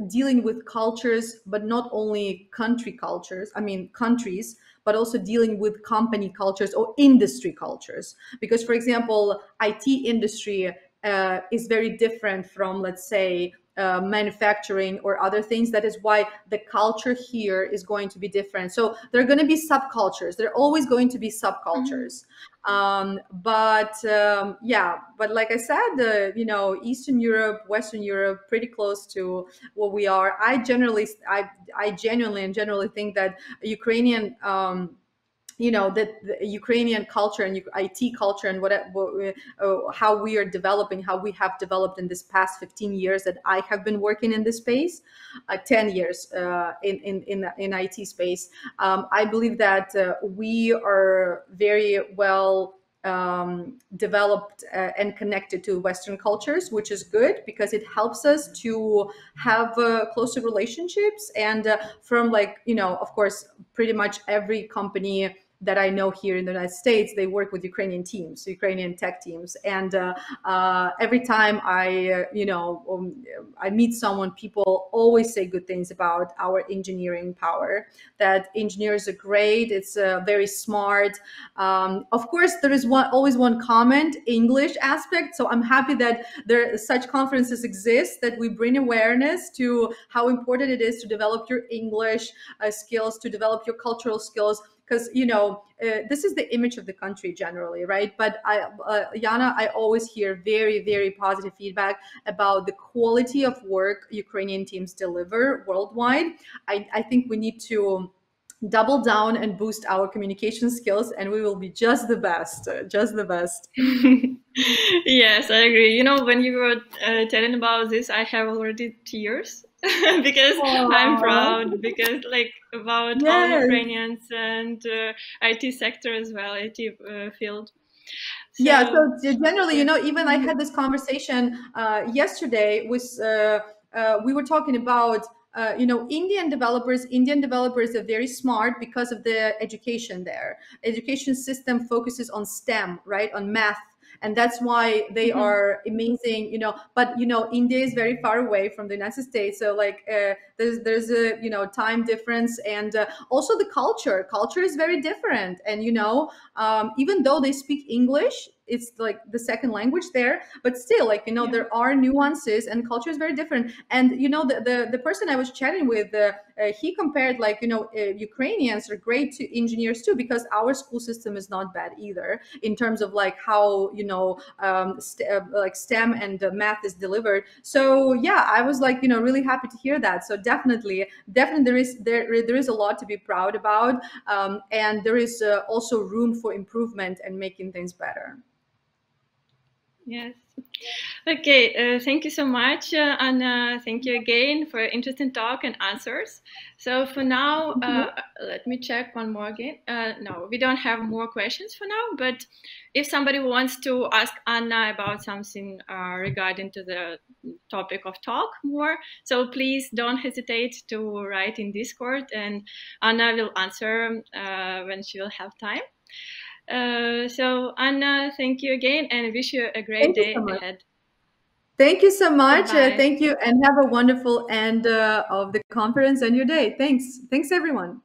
dealing with cultures, but not only country cultures, I mean countries, but also dealing with company cultures or industry cultures. Because, for example, IT industry is very different from, let's say, manufacturing or other things. That is why the culture here is going to be different. So there are going to be subcultures. There are always going to be
Mhm.
subcultures. Yeah, but like I said, Eastern Europe, Western Europe, pretty close to what we are. I genuinely and generally think that Ukrainian, that the Ukrainian culture and IT culture and how we are developing, how we have developed in this past 15 years that I have been working in this space, 10 years in IT space. I believe that we are very well developed and connected to Western cultures, which is good because it helps us to have closer relationships. And from of course, pretty much every company that I know here in the United States, they work with Ukrainian teams, Ukrainian tech teams. And every time I meet someone, people always say good things about our engineering power. That engineers are great. It's very smart. Of course, there is always one comment, English aspect. So I'm happy that such conferences exist, that we bring awareness to how important it is to develop your English skills, to develop your cultural skills, because this is the image of the country generally, right? But Yana, I always hear very, very positive feedback about the quality of work Ukrainian teams deliver worldwide. I think we need to double down and boost our communication skills, and we will be just the best, just the best.
Yes, I agree. You know, when you were telling about this, I have already tears because I'm
Aww.
proud because like about all
Yes.
Ukrainians and IT sector as well, IT field.
Yeah,
So
so generally,
yeah.
even I had this conversation yesterday with, we were talking about, Indian developers are very smart because of the education there. Education system focuses on STEM, right? On math. And that's why they
Mhm.
are amazing, but, India is very far away from the United States. So like, there's a, time difference, and also the culture is very different. And, even though they speak English, it's like the second language there, but still, like,
Yeah.
there are nuances, and culture is very different. And the person I was chatting with, he compared, like, Ukrainians are great to engineers too, because our school system is not bad either in terms of like how, like STEM and math is delivered. So yeah, I was like, really happy to hear that. So definitely there is a lot to be proud about, and there is also room for improvement and making things better.
Yes. Okay, thank you so much, Anna. Thank you again for interesting talk and answers. So for now, let me check one more again. No, we don't have more questions for now, but if somebody wants to ask Anna about something regarding to the topic of talk more, so please don't hesitate to write in Discord, and Anna will answer when she will have time. So Anna, thank you again and wish you a great
Thank you so
day
much.
ahead.
Thank you so much.
Goodbye.
Thank you, and have a wonderful end of the conference and your day. Thanks everyone.